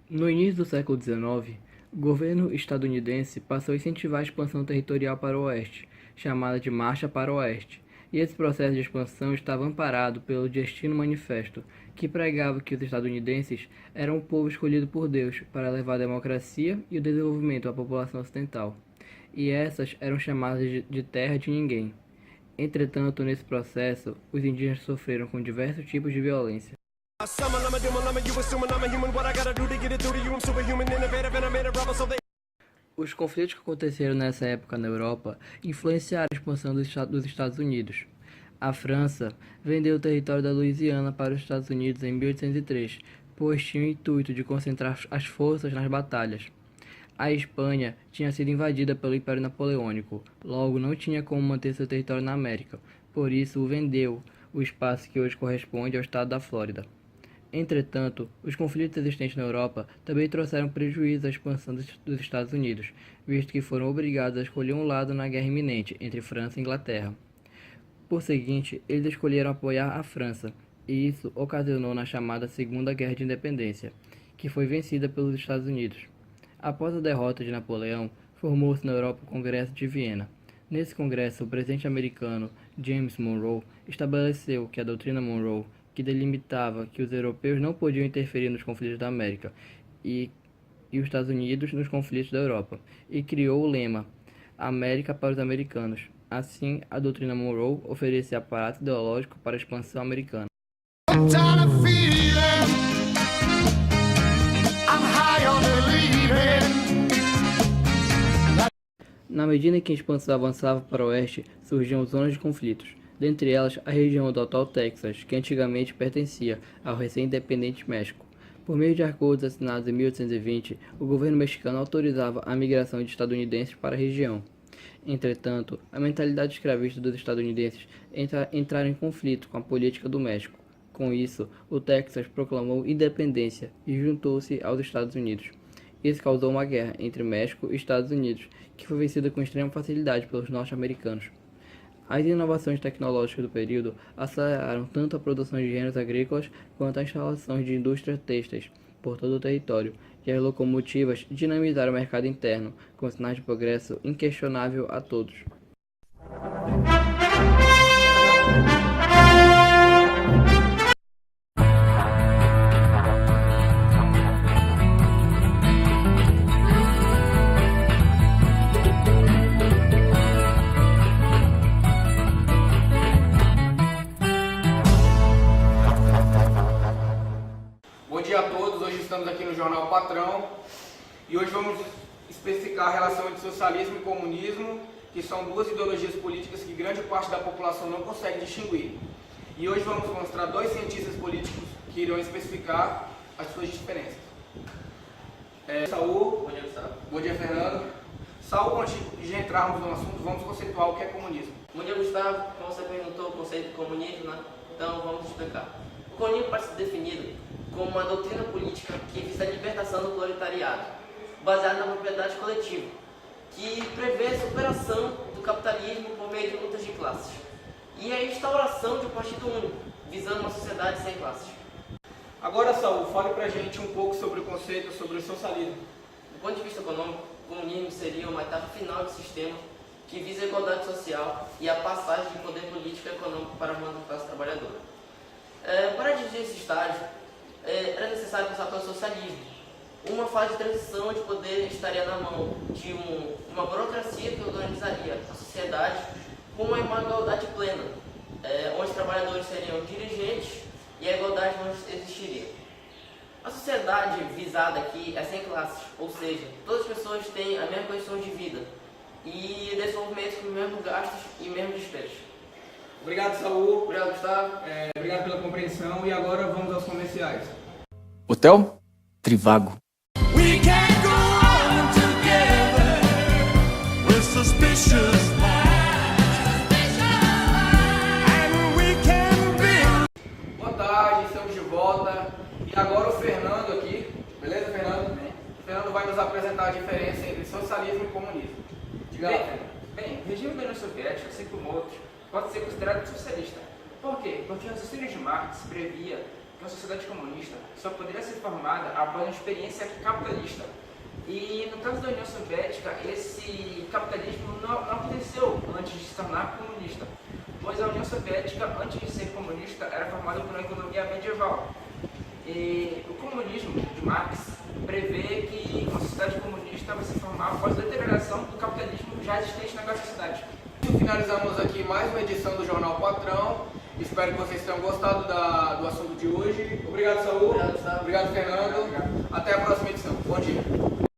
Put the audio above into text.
No início do século XIX, o governo estadunidense passou a incentivar a expansão territorial para o oeste, chamada de Marcha para o Oeste, e esse processo de expansão estava amparado pelo Destino Manifesto, que pregava que os estadunidenses eram o povo escolhido por Deus para levar a democracia e o desenvolvimento à população ocidental, e essas eram chamadas de Terra de Ninguém. Entretanto, nesse processo, os indígenas sofreram com diversos tipos de violência. Os conflitos que aconteceram nessa época na Europa influenciaram a expansão dos Estados Unidos. A França vendeu o território da Louisiana para os Estados Unidos em 1803, pois tinha o intuito de concentrar as forças nas batalhas. A Espanha tinha sido invadida pelo Império Napoleônico, logo não tinha como manter seu território na América, por isso vendeu o espaço que hoje corresponde ao estado da Flórida. Entretanto, os conflitos existentes na Europa também trouxeram prejuízo à expansão dos Estados Unidos, visto que foram obrigados a escolher um lado na guerra iminente entre França e Inglaterra. Por seguinte, eles escolheram apoiar a França, e isso ocasionou na chamada Segunda Guerra de Independência, que foi vencida pelos Estados Unidos. Após a derrota de Napoleão, formou-se na Europa o Congresso de Viena. Nesse congresso, o presidente americano James Monroe estabeleceu que a doutrina Monroe, que delimitava que os europeus não podiam interferir nos conflitos da América e os Estados Unidos nos conflitos da Europa, e criou o lema América para os americanos. Assim, a doutrina Monroe oferecia aparato ideológico para a expansão americana. Na medida em que a expansão avançava para o oeste, surgiam zonas de conflitos, dentre elas a região do atual Texas, que antigamente pertencia ao recém-independente México. Por meio de acordos assinados em 1820, o governo mexicano autorizava a migração de estadunidenses para a região. Entretanto, a mentalidade escravista dos estadunidenses entraram em conflito com a política do México. Com isso, o Texas proclamou independência e juntou-se aos Estados Unidos. Isso causou uma guerra entre México e Estados Unidos, que foi vencida com extrema facilidade pelos norte-americanos. As inovações tecnológicas do período aceleraram tanto a produção de gêneros agrícolas quanto a instalação de indústrias têxteis por todo o território, e as locomotivas dinamizaram o mercado interno, com sinais de progresso inquestionável a todos. Bom dia a todos, hoje estamos aqui no Jornal Patrão e hoje vamos especificar a relação entre socialismo e comunismo, que são duas ideologias políticas que grande parte da população não consegue distinguir. E hoje vamos mostrar dois cientistas políticos que irão especificar as suas diferenças. Saul. Bom dia, Gustavo. Bom dia, Fernando. Saul, antes de entrarmos no assunto, vamos conceituar o que é comunismo. Bom dia, Gustavo. Como você perguntou o conceito de comunismo, né? Então vamos explicar. O comunismo pode ser definido como uma doutrina política que visa a libertação do proletariado, baseada na propriedade coletiva, que prevê a superação do capitalismo por meio de lutas de classes, e a instauração de um partido único, visando uma sociedade sem classes. Agora, Saul, fale pra gente um pouco sobre o conceito, sobre o socialismo. Do ponto de vista econômico, o comunismo seria uma etapa final do sistema que visa a igualdade social e a passagem de poder político e econômico para a mão da classe trabalhadora. Para atingir esse estágio, era necessário passar pelo socialismo. Uma fase de transição onde o poder estaria na mão de uma burocracia que organizaria a sociedade com uma igualdade plena, onde os trabalhadores seriam dirigentes e a igualdade não existiria. A sociedade visada aqui é sem classes, ou seja, todas as pessoas têm a mesma condição de vida e desenvolvimento com os mesmos gastos e mesmos despesas. Obrigado, Saul. Obrigado, Gustavo. Obrigado pela compreensão e agora vamos aos comerciais. Hotel Trivago. We can't go on together with suspicious minds. And we can build. Boa tarde, estamos de volta. E agora o Fernando aqui, beleza, Fernando? O Fernando vai nos apresentar a diferença entre socialismo e comunismo. Diga lá, Fernando. Bem, o regime da União Soviética, assim como outros, pode ser considerado socialista. Por quê? Porque o raciocínio de Marx previa que a sociedade comunista só poderia ser formada após uma experiência capitalista. E no caso da União Soviética, esse capitalismo não aconteceu antes de se tornar comunista, pois a União Soviética, antes de ser comunista, era formada por uma economia medieval. E o comunismo de Marx prevê que uma sociedade comunista vai se formar após a deterioração do capitalismo já existente naquela sociedade. Finalizamos aqui mais uma edição do Jornal Patrão. Espero que vocês tenham gostado do assunto de hoje. Obrigado, Saúl. Obrigado, Saúl. Obrigado, Fernando. Obrigado. Até a próxima edição. Bom dia.